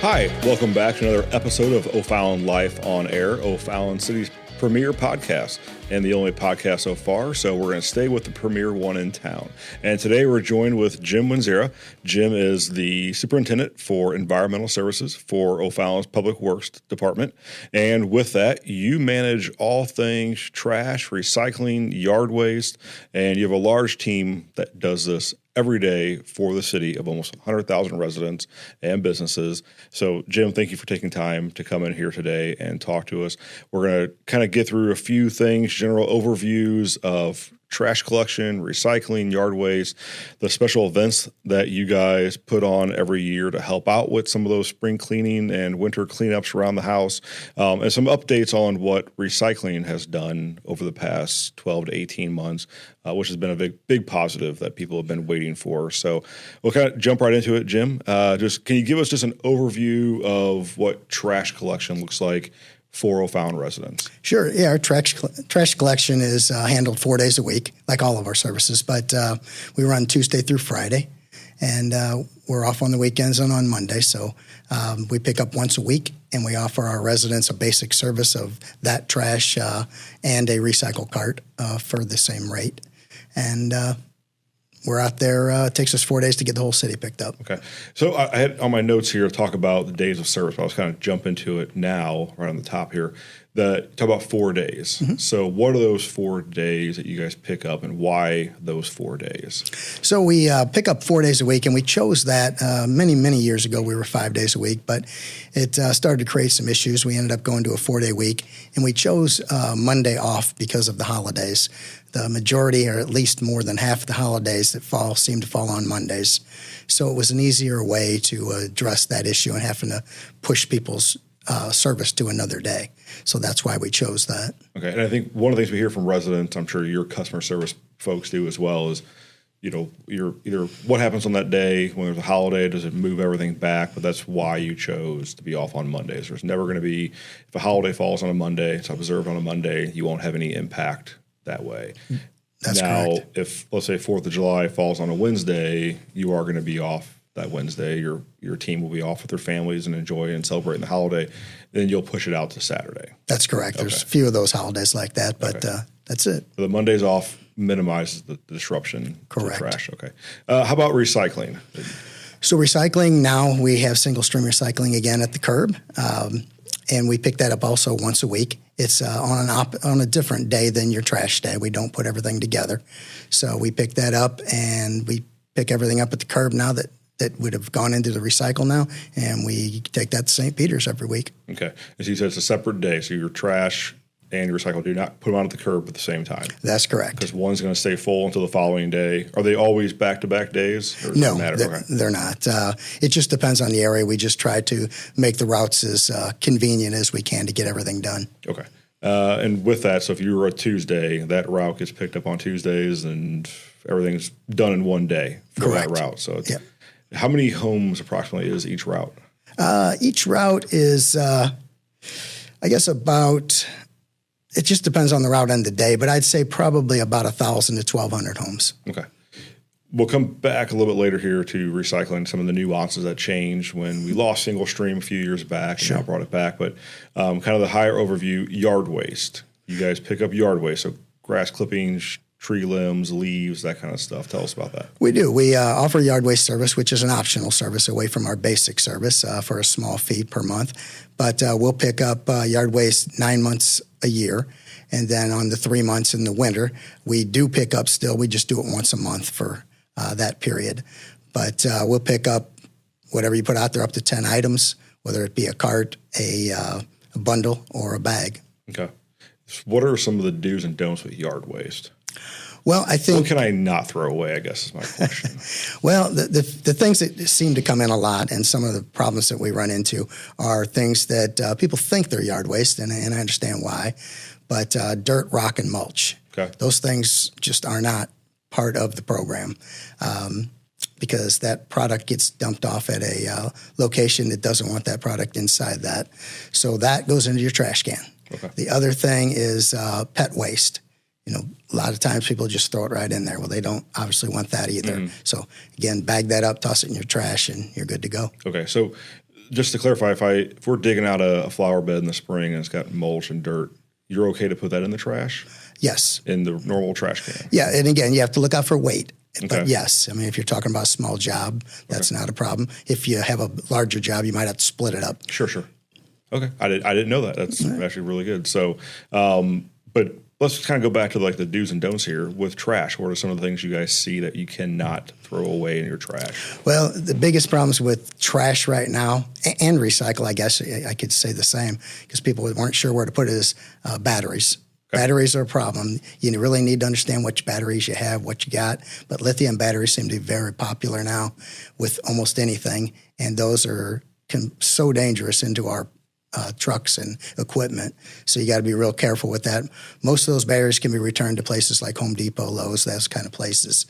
Hi, welcome back to another episode of O'Fallon Life on Air, O'Fallon City's premier podcast, and the only podcast so far, so we're going to stay with the premier one in town. And today we're joined with Jim Wenzara. Jim is the Superintendent for Environmental Services for O'Fallon's Public Works Department. And with that, you manage all things trash, recycling, yard waste, and you have a large team that does this every day for the city of almost 100,000 residents and businesses. So, Jim, thank you for taking time to come in here today and talk to us. We're going to kind of get through a few things, general overviews of trash collection, recycling, yard waste, the special events that you guys put on every year to help out with some of those spring cleaning and winter cleanups around the house, and some updates on what recycling has done over the past 12 to 18 months, which has been a big positive that people have been waiting for. So we'll kind of jump right into it, Jim. Can you give us just an overview of what trash collection looks like for O'Fallon residents? Sure. Yeah, our trash collection is handled 4 days a week, like all of our services, but we run Tuesday through Friday, and we're off on the weekends and on Monday. So we pick up once a week, and we offer our residents a basic service of that trash and a recycle cart for the same rate. And we're out there. It takes us 4 days to get the whole city picked up. Okay. So I had on my notes here talk about the days of service, but I was kind of jump into it now, right on the top here. Talk about 4 days. Mm-hmm. So what are those 4 days that you guys pick up, and why those 4 days? So we pick up 4 days a week, and we chose that many years ago. We were 5 days a week, but it started to create some issues. We ended up going to a 4-day week, and we chose Monday off because of the holidays. The majority, or at least more than half of the holidays that seem to fall on Mondays. So it was an easier way to address that issue and having to push people's service to another day. So that's why we chose that. Okay. And I think one of the things we hear from residents, I'm sure your customer service folks do as well, is, you're either what happens on that day when there's a holiday, does it move everything back? But that's why you chose to be off on Mondays. There's never going to be, if a holiday falls on a Monday, it's observed on a Monday, you won't have any impact that way. That's now, correct. If, let's say, 4th of July falls on a Wednesday, you are going to be off that Wednesday. Your team will be off with their families and enjoy and celebrate the holiday. Then you'll push it out to Saturday. That's correct. Okay. There's a few of those holidays like that, but that's it. So the Mondays off minimizes the disruption. Correct. To trash. Okay. How about recycling? So recycling, now we have single stream recycling again at the curb. And we pick that up also once a week. It's on a different day than your trash day. We don't put everything together. So we pick that up, and we pick everything up at the curb now that would have gone into the recycle now, and we take that to St. Peter's every week. Okay. As you said, it's a separate day. So your trash and your recycle, do not put them on at the curb at the same time. That's correct. Because one's going to stay full until the following day. Are they always back-to-back days? Or No, they're not. It just depends on the area. We just try to make the routes as convenient as we can to get everything done. Okay. And with that, so if you were a Tuesday, that route gets picked up on Tuesdays, and everything's done in one day for Correct. that route. So How many homes approximately is each route? Each route is, I guess, about... It just depends on the route and the day, but I'd say probably about 1,000 to 1,200 homes. Okay. We'll come back a little bit later here to recycling, some of the nuances that changed when we lost single stream a few years back and now brought it back. But kind of the higher overview, yard waste. You guys pick up yard waste, so grass clippings, tree limbs, leaves, that kind of stuff. Tell us about that. We do. We offer yard waste service, which is an optional service away from our basic service for a small fee per month. But we'll pick up yard waste 9 months a year. And then on the 3 months in the winter, we do pick up still. We just do it once a month for that period. But we'll pick up whatever you put out there, up to 10 items, whether it be a cart, a bundle, or a bag. Okay. What are some of the do's and don'ts with yard waste? Well, I think... What can I not throw away, I guess is my question. Well, the things that seem to come in a lot, and some of the problems that we run into, are things that people think they're yard waste, and I understand why, but dirt, rock, and mulch. Okay. Those things just are not part of the program because that product gets dumped off at a location that doesn't want that product inside that. So that goes into your trash can. Okay. The other thing is pet waste. A lot of times people just throw it right in there. Well, they don't obviously want that either. Mm-hmm. So, again, bag that up, toss it in your trash, and you're good to go. Okay. So just to clarify, if we're digging out a flower bed in the spring and it's got mulch and dirt, you're okay to put that in the trash? Yes. In the normal trash can? Yeah, and again, you have to look out for weight. Okay. But yes, I mean, if you're talking about a small job, that's not a problem. If you have a larger job, you might have to split it up. Sure. Okay. I didn't know that. That's actually really good. So, but let's kind of go back to like the do's and don'ts here with trash. What are some of the things you guys see that you cannot throw away in your trash? Well, the biggest problems with trash right now and recycle, I guess I could say the same, because people weren't sure where to put it, is batteries. Okay. Batteries are a problem. You really need to understand which batteries you have, what you got. But lithium batteries seem to be very popular now with almost anything, and those are so dangerous into our trucks and equipment. So you got to be real careful with that. Most of those batteries can be returned to places like Home Depot, Lowe's, those kind of places,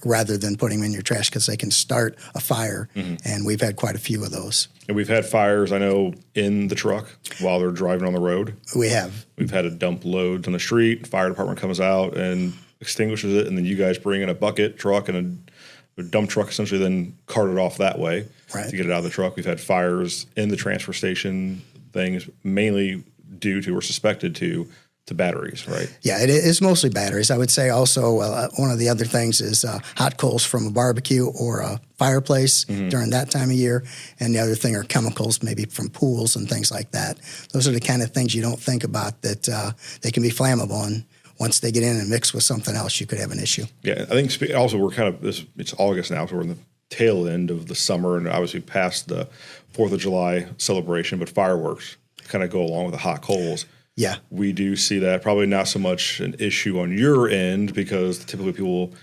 rather than putting them in your trash, because they can start a fire. And we've had quite a few of those. And we've had fires, I know, in the truck while they're driving on the road. We have. We've had to dump loads on the street. Fire department comes out and extinguishes it, and then you guys bring in a bucket truck and a dump truck, essentially then cart it off that way to get it out of the truck. We've had fires in the transfer station, things mainly due to or suspected to batteries, right? Yeah, it is mostly batteries. I would say also one of the other things is hot coals from a barbecue or a fireplace during that time of year. And the other thing are chemicals, maybe from pools and things like that. Those are the kind of things you don't think about, that they can be flammable. And once they get in and mix with something else, you could have an issue. Yeah, I think also we're kind of, it's August now, so we're in the tail end of the summer and obviously past the 4th of July celebration, but fireworks kind of go along with the hot coals. Yeah. We do see that. Probably not so much an issue on your end, because typically people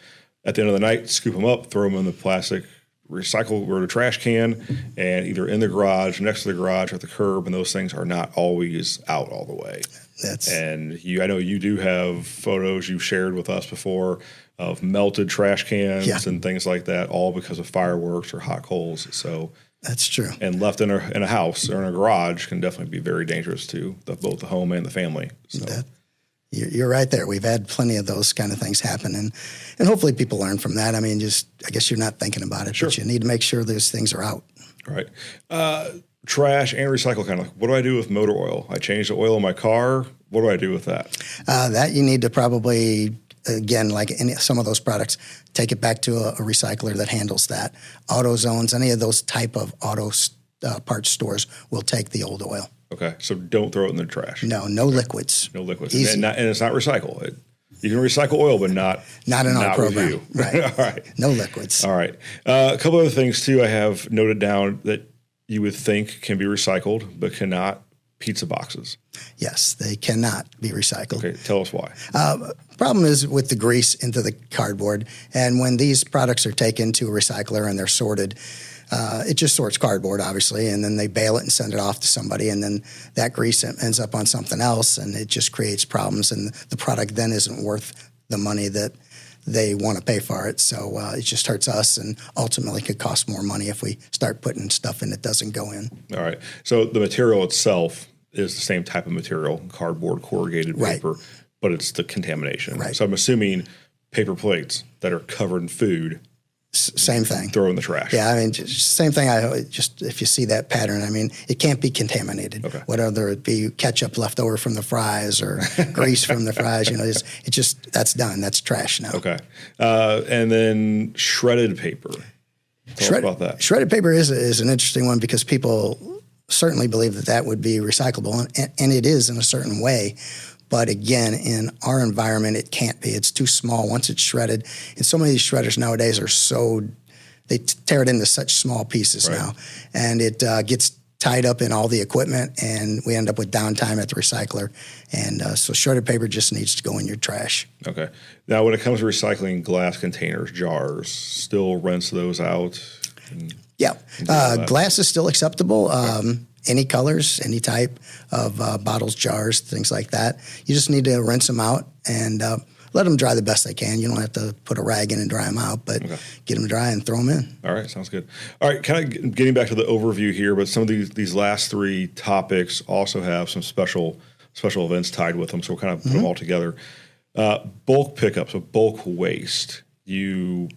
at the end of the night scoop them up, throw them in the plastic recycle or the trash can, and either in the garage, next to the garage, or at the curb, and those things are not always out all the way. And I know you do have photos you've shared with us before of melted trash cans and things like that, all because of fireworks or hot coals. So that's true. And left in a house or in a garage can definitely be very dangerous to both the home and the family. So. You're right there. We've had plenty of those kind of things happen, and hopefully people learn from that. I mean, I guess you're not thinking about it, but you need to make sure those things are out. All right. Trash and recycle, kind of like, what do I do with motor oil? I changed the oil in my car. What do I do with that? That you need to probably, again, like some of those products, take it back to a recycler that handles that. AutoZones, any of those type of auto parts stores will take the old oil. Okay, so don't throw it in the trash. No liquids. No liquids. Easy. And it's not recycle. You can recycle oil, but not in our program. With you. Right. All right. No liquids. All right. A couple other things, too, I have noted down that you would think can be recycled, but cannot. Pizza boxes. Yes, they cannot be recycled. Okay, tell us why. Problem is with the grease into the cardboard, and when these products are taken to a recycler and they're sorted, it just sorts cardboard, obviously, and then they bale it and send it off to somebody, and then that grease ends up on something else, and it just creates problems, and the product then isn't worth the money that they want to pay for it. So it just hurts us, and ultimately could cost more money if we start putting stuff in that doesn't go in. All right. So the material itself is the same type of material, cardboard, corrugated paper, but it's the contamination. Right. So I'm assuming paper plates that are covered in food. Same thing. Throw in the trash. Yeah, I mean, same thing. If you see that pattern, I mean, it can't be contaminated. Okay. Whether it be ketchup left over from the fries or grease from the fries, that's done. That's trash now. Okay. And then shredded paper. Tell us about that. Shredded paper is an interesting one, because people certainly believe that would be recyclable, and it is in a certain way. But again, in our environment, it can't be. It's too small once it's shredded. And so many of these shredders nowadays they tear it into such small pieces now. And it gets tied up in all the equipment, and we end up with downtime at the recycler. And so shredded paper just needs to go in your trash. Okay. Now, when it comes to recycling glass containers, jars, still rinse those out? Yeah. Glass is still acceptable. Any colors, any type of bottles, jars, things like that. You just need to rinse them out and let them dry the best they can. You don't have to put a rag in and dry them out, but get them dry and throw them in. All right, sounds good. All right, kind of getting back to the overview here, but some of these last three topics also have some special events tied with them, so we'll kind of put them all together. Bulk pickup, so bulk waste. You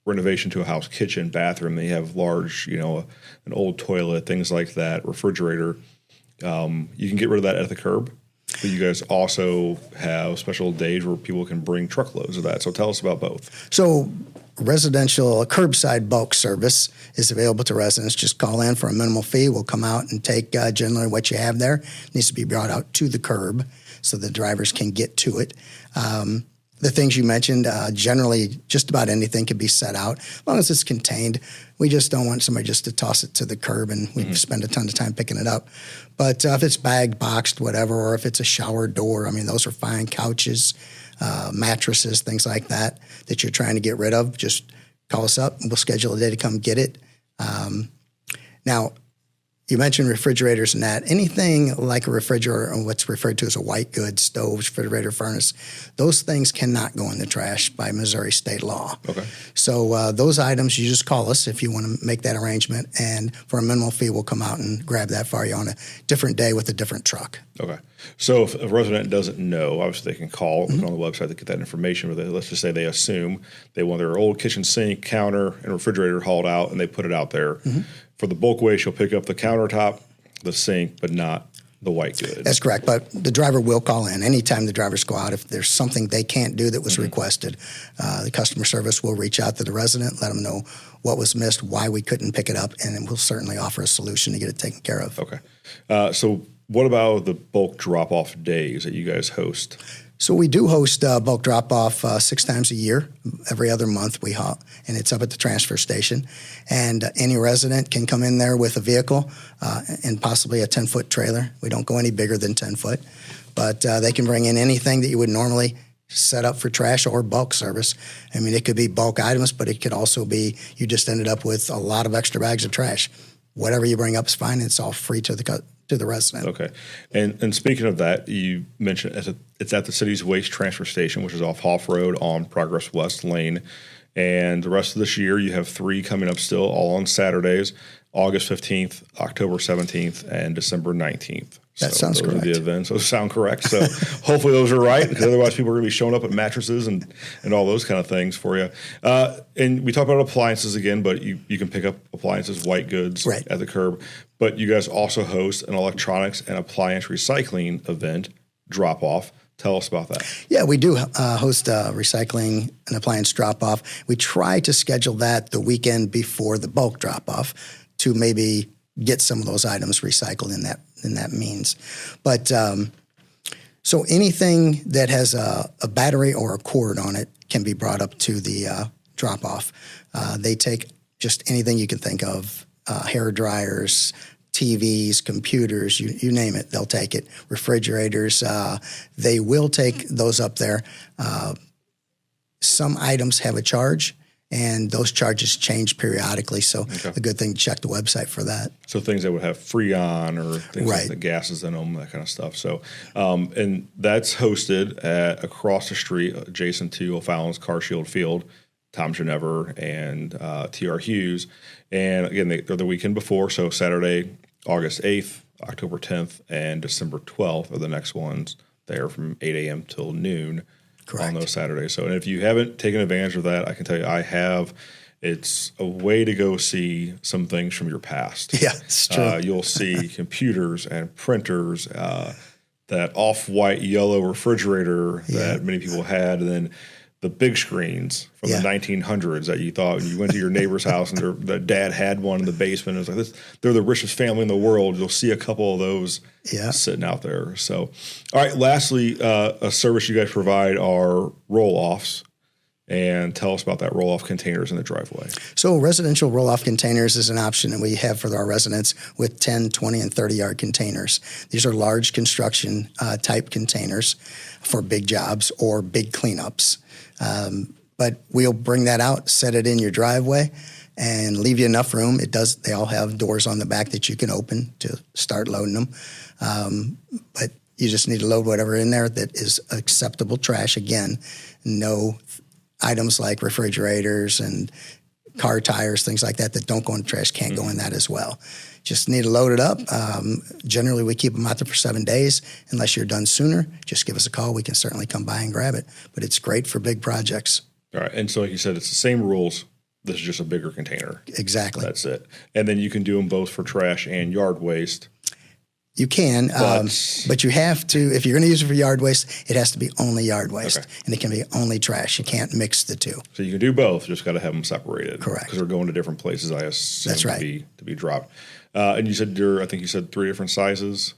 renovation to a house, kitchen, bathroom, they have large, an old toilet, things like that, refrigerator, you can get rid of that at the curb. But you guys also have special days where people can bring truckloads of that. So tell us about both. So residential curbside bulk service is available to residents. Just call in for a minimal fee. We'll come out and take generally what you have there. It needs to be brought out to the curb so the drivers can get to it. The things you mentioned, generally just about anything can be set out as long as it's contained. We just don't want somebody just to toss it to the curb and we spend a ton of time picking it up. But if it's bagged, boxed, whatever, or if it's a shower door, I mean, those are fine. Couches, mattresses, things like that you're trying to get rid of, just call us up and we'll schedule a day to come get it. Now, you mentioned refrigerators and that. Anything like a refrigerator or what's referred to as a white goods, stove, refrigerator, furnace, those things cannot go in the trash by Missouri state law. Okay. So those items, you just call us if you want to make that arrangement, and for a minimal fee, we'll come out and grab that for you on a different day with a different truck. Okay. So if a resident doesn't know, obviously they can call on the website to get that information. But let's just say they assume they want their old kitchen sink, counter, and refrigerator hauled out, and they put it out there. For the bulk waste, you'll pick up the countertop, the sink, but not the white goods. That's correct. But the driver will call in. Anytime the drivers go out, if there's something they can't do that was requested, the customer service will reach out to the resident, let them know what was missed, why we couldn't pick it up, and then we'll certainly offer a solution to get it taken care of. Okay. So what about the bulk drop-off days that you guys host? So we do host bulk drop-off 6 times a year. Every other month we haul, and it's up at the transfer station. And any resident can come in there with a vehicle and possibly a 10-foot trailer. We don't go any bigger than 10 foot. But they can bring in anything that you would normally set up for trash or bulk service. I mean, it could be bulk items, but it could also be you just ended up with a lot of extra bags of trash. Whatever you bring up is fine. It's all free to the resident. Okay. And speaking of that, you mentioned it's at the city's waste transfer station, which is off Hoff Road on Progress West Lane. And the rest of this year, you have 3 coming up still, all on Saturdays, August 15th, October 17th, and December 19th. That sounds correct. Those are the events. Those sound correct. So hopefully those are right, because otherwise people are going to be showing up at mattresses and all those kind of things for you. And we talked about appliances again, but you can pick up appliances, white goods at the curb. But you guys also host an electronics and appliance recycling event, drop-off. Tell us about that. Yeah, we do host recycling and appliance drop-off. We try to schedule that the weekend before the bulk drop-off to maybe get some of those items recycled in that means. But so anything that has a battery or a cord on it can be brought up to the drop-off. They take just anything you can think of, hair dryers, TVs, computers, you name it, they'll take it. Refrigerators, they will take those up there. Some items have a charge, and those charges change periodically, so a good thing to check the website for that. So things that would have Freon or things like the gases in them, that kind of stuff. So, and that's hosted at across the street, adjacent to O'Fallon's Car Shield Field, Tom Genever and T.R. Hughes. And again, they're the weekend before, so Saturday, August 8th, October 10th, and December 12th are the next ones there from 8 a.m. till noon. Correct. On those Saturdays. So, and if you haven't taken advantage of that, I can tell you I have. It's a way to go see some things from your past. Yeah, it's true. You'll see computers and printers, that off-white yellow refrigerator that many people had, and then the big screens from the 1900s that you thought you went to your neighbor's house and their dad had one in the basement. It was like this, they're the richest family in the world. You'll see a couple of those sitting out there. So, all right. Lastly, a service you guys provide are roll-offs. And tell us about that roll-off containers in the driveway. So residential roll-off containers is an option that we have for our residents with 10, 20, and 30-yard containers. These are large construction type containers for big jobs or big cleanups. But we'll bring that out, set it in your driveway, and leave you enough room. They all have doors on the back that you can open to start loading them. But you just need to load whatever in there that is acceptable trash. Again, no items like refrigerators and car tires, things like that don't go in the trash can't go in that as well. Just need to load it up. Generally, we keep them out there for 7 days. Unless you're done sooner, just give us a call. We can certainly come by and grab it. But it's great for big projects. All right. And so like you said, it's the same rules This is just a bigger container. Exactly. That's it. And then you can do them both for trash and yard waste. You can, but you have to, if you're going to use it for yard waste, it has to be only yard waste, and it can be only trash. You can't mix the two. So you can do both, just got to have them separated. Correct. Because they're going to different places, I assume, That's right. to be dropped. And you said I think you said 3 different sizes?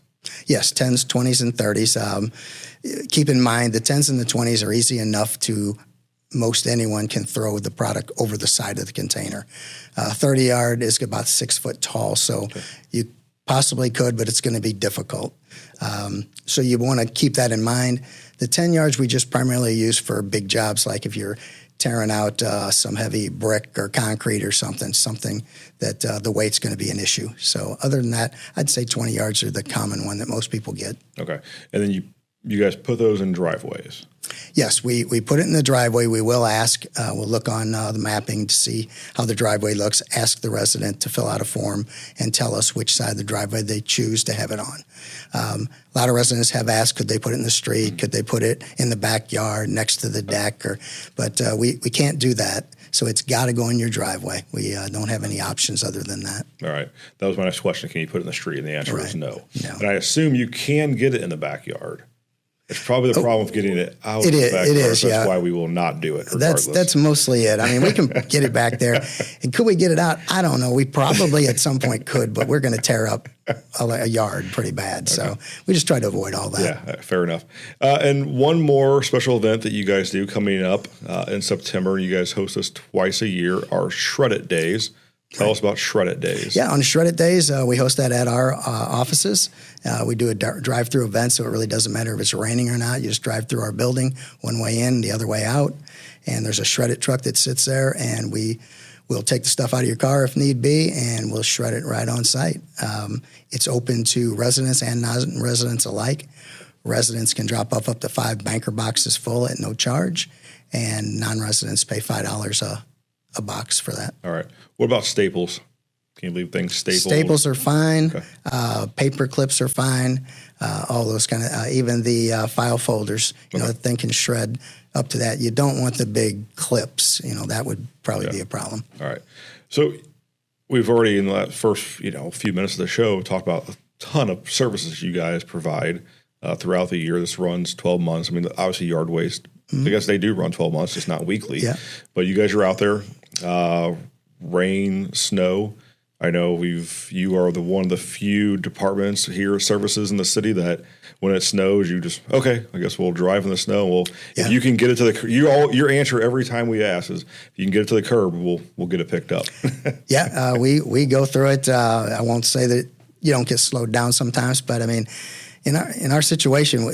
Yes, 10s, 20s, and 30s. Keep in mind, the 10s and the 20s are easy enough to most anyone can throw the product over the side of the container. 30 yard is about 6 foot tall, so you possibly could, but it's going to be difficult. So you want to keep that in mind. The 10 yards we just primarily use for big jobs, like if you're tearing out some heavy brick or concrete or something that the weight's going to be an issue. So other than that, I'd say 20 yards are the common one that most people get. Okay. And then you guys put those in driveways. Yes, we put it in the driveway. We will ask, we'll look on the mapping to see how the driveway looks, ask the resident to fill out a form and tell us which side of the driveway they choose to have it on. A lot of residents have asked, could they put it in the street? Could they put it in the backyard next to the deck? But we can't do that. So it's got to go in your driveway. We don't have any options other than that. All right. That was my next question. Can you put it in the street? And the answer is no. No. And I assume you can get it in the backyard. It's probably the problem with getting it out of the backyard. It is, so that's why we will not do it regardless. That's mostly it. I mean, we can get it back there. And could we get it out? I don't know. We probably at some point could, but we're going to tear up a yard pretty bad. So we just try to avoid all that. Yeah, fair enough. And one more special event that you guys do coming up in September. You guys host us twice a year, our Shred It Days. Tell us about Shred It Days. Yeah, on Shred It Days, we host that at our offices. We do a drive-through event, so it really doesn't matter if it's raining or not. You just drive through our building, one way in, the other way out, and there's a Shred It truck that sits there, and we'll take the stuff out of your car if need be, and we'll shred it right on site. It's open to residents and non-residents alike. Residents can drop off up to 5 banker boxes full at no charge, and non-residents pay $5 a box for that. All right. What about staples? Can you leave things stapled? Staples are fine. Paper clips are fine. All those kind of, even the file folders, the thing can shred up to that. You don't want the big clips. That would probably be a problem. All right. So we've already, in the first, few minutes of the show, talked about a ton of services you guys provide throughout the year. This runs 12 months. I mean, obviously yard waste, I guess they do run 12 months, just not weekly. Yeah. But you guys are out there, rain, snow. I know you are one of the few departments here, services in the city that when it snows, you just, I guess we'll drive in the snow. If you can get it to your answer every time we ask is, if you can get it to the curb, we'll get it picked up. Yeah, we go through it. I won't say that you don't get slowed down sometimes, but I mean, in our situation,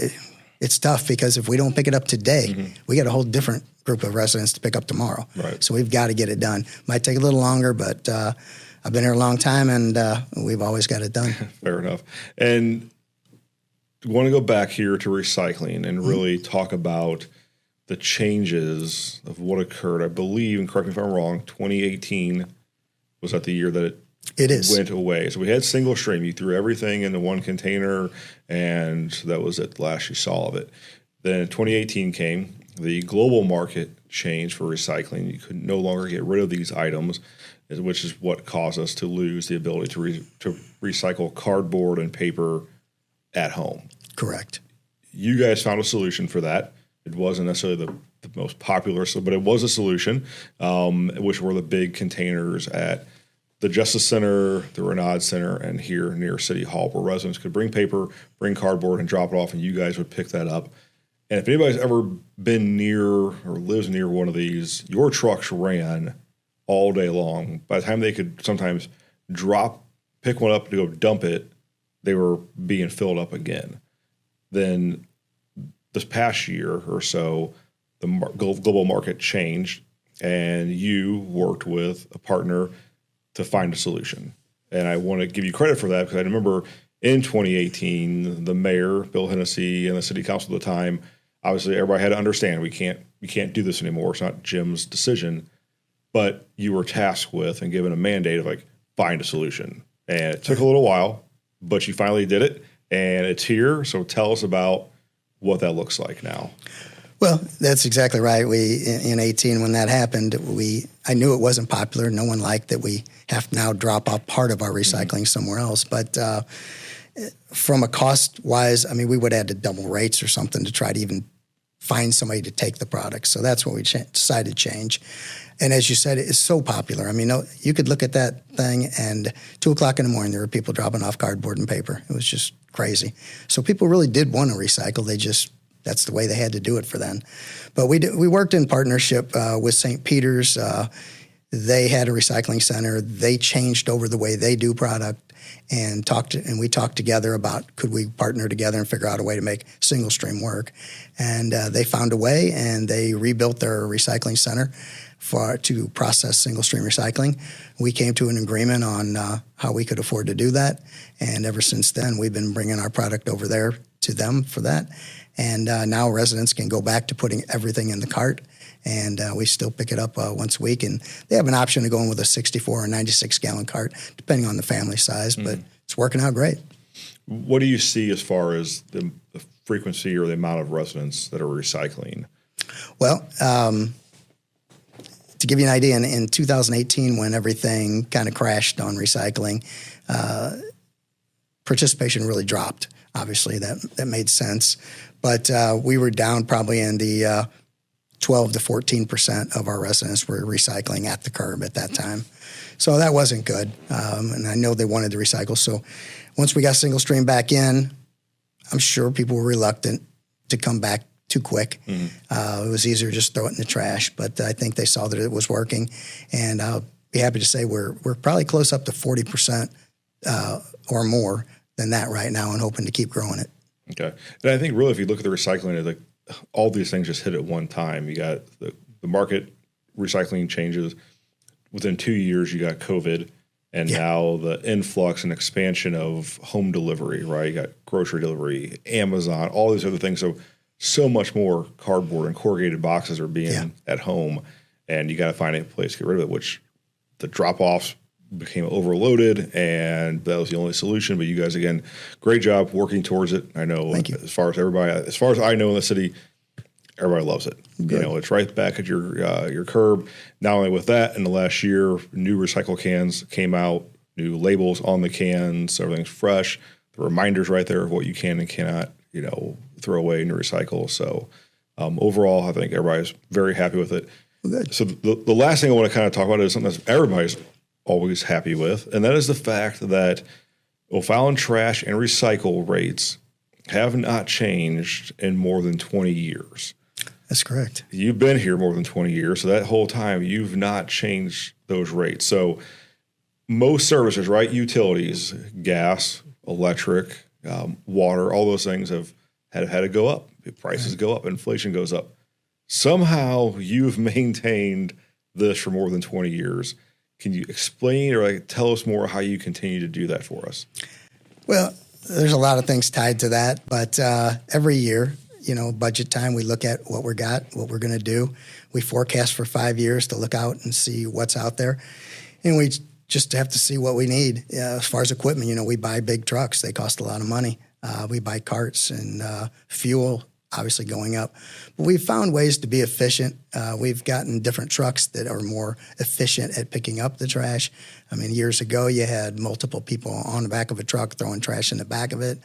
it's tough because if we don't pick it up today, we got a whole different group of residents to pick up tomorrow. Right. So we've got to get it done. Might take a little longer, but I've been here a long time, and we've always got it done. Fair enough. And I want to go back here to recycling and really talk about the changes of what occurred. I believe, and correct me if I'm wrong, 2018 was that the year that it went away. So we had single stream. You threw everything into one container, and that was it. The last you saw of it. Then 2018 came. The global market changed for recycling. You could no longer get rid of these items, which is what caused us to lose the ability to recycle cardboard and paper at home. Correct. You guys found a solution for that. It wasn't necessarily the most popular, but it was a solution, which were the big containers at the Justice Center, the Renaud Center, and here near City Hall, where residents could bring paper, bring cardboard, and drop it off, and you guys would pick that up. And if anybody's ever been near or lives near one of these, your trucks ran all day long. By the time they could sometimes pick one up to go dump it, they were being filled up again. Then this past year or so, the global market changed, and you worked with a partner to find a solution. And I want to give you credit for that because I remember in 2018, the mayor, Bill Hennessy, and the city council at the time, obviously everybody had to understand we can't do this anymore. It's not Jim's decision. But you were tasked with and given a mandate of find a solution. And it took a little while, but you finally did it, and it's here. So tell us about what that looks like now. Well, that's exactly right. We in 18 when that happened, I knew it wasn't popular. No one liked that we have to now drop off part of our recycling somewhere else. But from a cost wise, I mean, we would have had to double rates or something to try to even find somebody to take the product. So that's what we decided to change. And as you said, it's so popular. I mean, you could look at that thing and 2 o'clock in the morning, there were people dropping off cardboard and paper. It was just crazy. So people really did want to recycle. That's the way they had to do it for them. But we worked in partnership with St. Peter's. They had a recycling center. They changed over the way they do product and we talked together about could we partner together and figure out a way to make single stream work. And they found a way, and they rebuilt their recycling center to process single stream recycling. We came to an agreement on how we could afford to do that. And ever since then, we've been bringing our product over there to them for that. And now residents can go back to putting everything in the cart, and we still pick it up once a week. And they have an option of going with a 64 or 96-gallon cart, depending on the family size, but it's working out great. What do you see as far as the frequency or the amount of residents that are recycling? Well, to give you an idea, in 2018, when everything kind of crashed on recycling, participation really dropped. Obviously, that made sense. But we were down probably in the 12 to 14% of our residents were recycling at the curb at that time. So that wasn't good. And I know they wanted to recycle. So once we got single stream back in, I'm sure people were reluctant to come back too quick. It was easier to just throw it in the trash. But I think they saw that it was working. And I'll be happy to say we're probably close up to 40% or more than that right now, and hoping to keep growing it. Okay. And I think really if you look at the recycling, like all these things just hit at one time. You got the market recycling changes. Within 2 years, you got COVID, and now the influx and expansion of home delivery, right? You got grocery delivery, Amazon, all these other things. So much more cardboard and corrugated boxes are being at home, and you got to find a place to get rid of it, which the drop-offs became overloaded, and that was the only solution. But you guys, again, great job working towards it. I know as far as I know in the city, everybody loves it. Good. You know, it's right back at your curb. Not only with that, in the last year, new recycle cans came out, new labels on the cans, everything's fresh. The reminders right there of what you can and cannot, throw away and recycle. So overall, I think everybody's very happy with it. Good. So the last thing I want to kind of talk about is something that everybody's always happy with, and that is the fact that O'Fallon trash and recycle rates have not changed in more than 20 years. That's correct. You've been here more than 20 years, so that whole time you've not changed those rates. So most services, right, utilities, gas, electric, water, all those things have had to go up. Prices go up, inflation goes up. Somehow you've maintained this for more than 20 years. Can you explain or tell us more how you continue to do that for us? Well, there's a lot of things tied to that, but every year, budget time, we look at what we're going to do. We forecast for 5 years to look out and see what's out there, and we just have to see what we need. As far as equipment, we buy big trucks. They cost a lot of money. We buy carts and fuel, obviously going up. But we've found ways to be efficient. We've gotten different trucks that are more efficient at picking up the trash. I mean, years ago, you had multiple people on the back of a truck throwing trash in the back of it.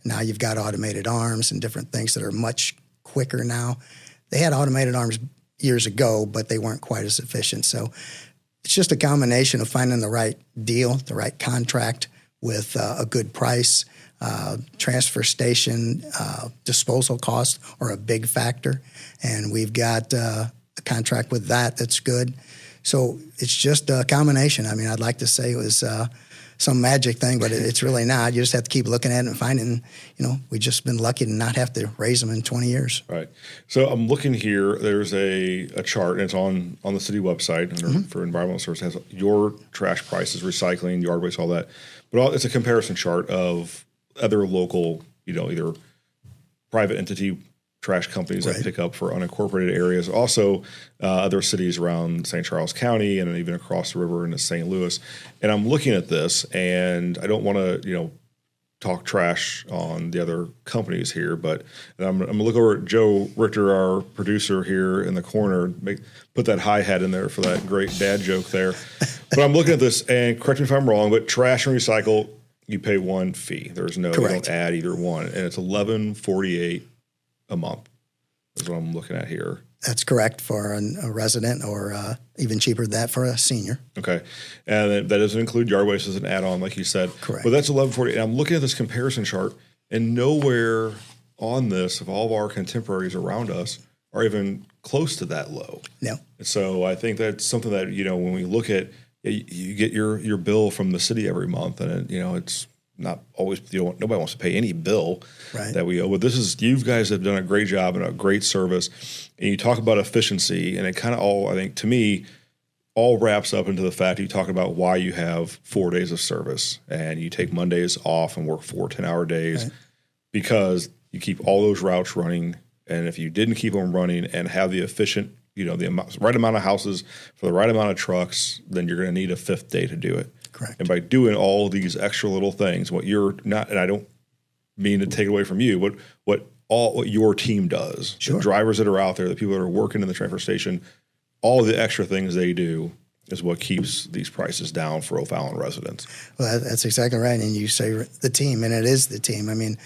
Now you've got automated arms and different things that are much quicker now. They had automated arms years ago, but they weren't quite as efficient. So it's just a combination of finding the right deal, the right contract with a good price. Transfer station disposal costs are a big factor, and we've got a contract with that's good. So it's just a combination. I mean, I'd like to say it was some magic thing, but it's really not. You just have to keep looking at it and finding, we've just been lucky to not have to raise them in 20 years. Right. So I'm looking here. There's a chart, and it's on the city website for environmental services. It has your trash prices, recycling, yard waste, all that. But it's a comparison chart of other local, either private entity trash companies that pick up for unincorporated areas. Also, other cities around St. Charles County and even across the river into St. Louis. And I'm looking at this, and I don't want to, talk trash on the other companies here, but I'm going to look over at Joe Richter, our producer here in the corner, put that hi-hat in there for that great dad joke there. But I'm looking at this, and correct me if I'm wrong, but trash and recycle, you pay one fee. There's no, you don't add either one, and it's $11.48 a month is what I'm looking at here. That's correct for a resident, or even cheaper than that for a senior. Okay. And that doesn't include yard waste as an add-on, like you said. Correct. But that's $11.48. And I'm looking at this comparison chart, and nowhere on this of all of our contemporaries around us are even close to that low. No. So I think that's something that, when we look at, you get your bill from the city every month, and it's not always, nobody wants to pay any bill that we owe. But you guys have done a great job and a great service. And you talk about efficiency, and it kind of all, I think, to me, all wraps up into the fact you talk about why you have 4 days of service and you take Mondays off and work 4 10-hour days because you keep all those routes running. And if you didn't keep them running and have the efficient, the right amount of houses for the right amount of trucks, then you're going to need a 5th day to do it. Correct. And by doing all these extra little things, what you're not, and I don't mean to take it away from you, but what your team does, the drivers that are out there, the people that are working in the transfer station, all the extra things they do is what keeps these prices down for O'Fallon residents. Well, that's exactly right. And you say the team, and it is the team. I mean,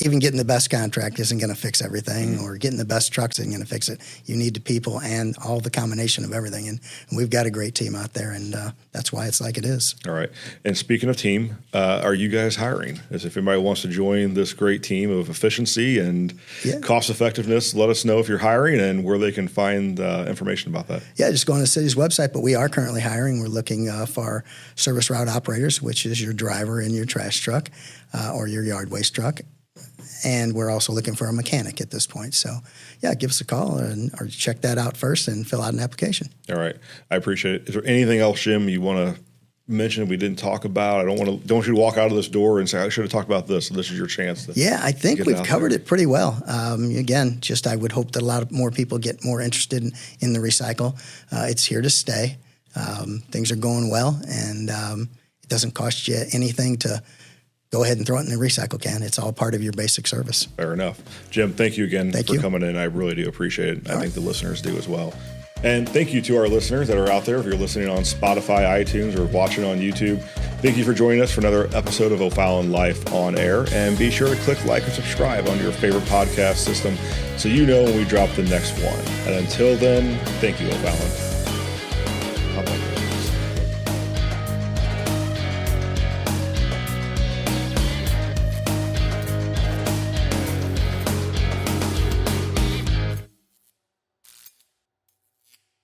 even getting the best contract isn't going to fix everything, or getting the best trucks isn't going to fix it. You need the people and all the combination of everything. And we've got a great team out there, and that's why it's like it is. All right. And speaking of team, are you guys hiring? As if anybody wants to join this great team of efficiency and cost effectiveness, let us know if you're hiring and where they can find information about that. Yeah, just go on the city's website, but we are currently hiring. We're looking for service route operators, which is your driver in your trash truck or your yard waste truck. And we're also looking for a mechanic at this point. So, give us a call or check that out first and fill out an application. All right. I appreciate it. Is there anything else, Jim, you want to mention we didn't talk about? I don't want you to walk out of this door and say, I should have talked about this. So this is your chance to I think we've covered it pretty well. Again, I would hope that a lot more people get more interested in the recycle. It's here to stay. Things are going well, and it doesn't cost you anything to go ahead and throw it in the recycle can. It's all part of your basic service. Fair enough. Jim, thank you again for coming in. I really do appreciate it. I think the listeners do as well. And thank you to our listeners that are out there. If you're listening on Spotify, iTunes, or watching on YouTube, thank you for joining us for another episode of O'Fallon Life on Air. And be sure to click like and subscribe on your favorite podcast system so you know when we drop the next one. And until then, thank you, O'Fallon. Bye-bye.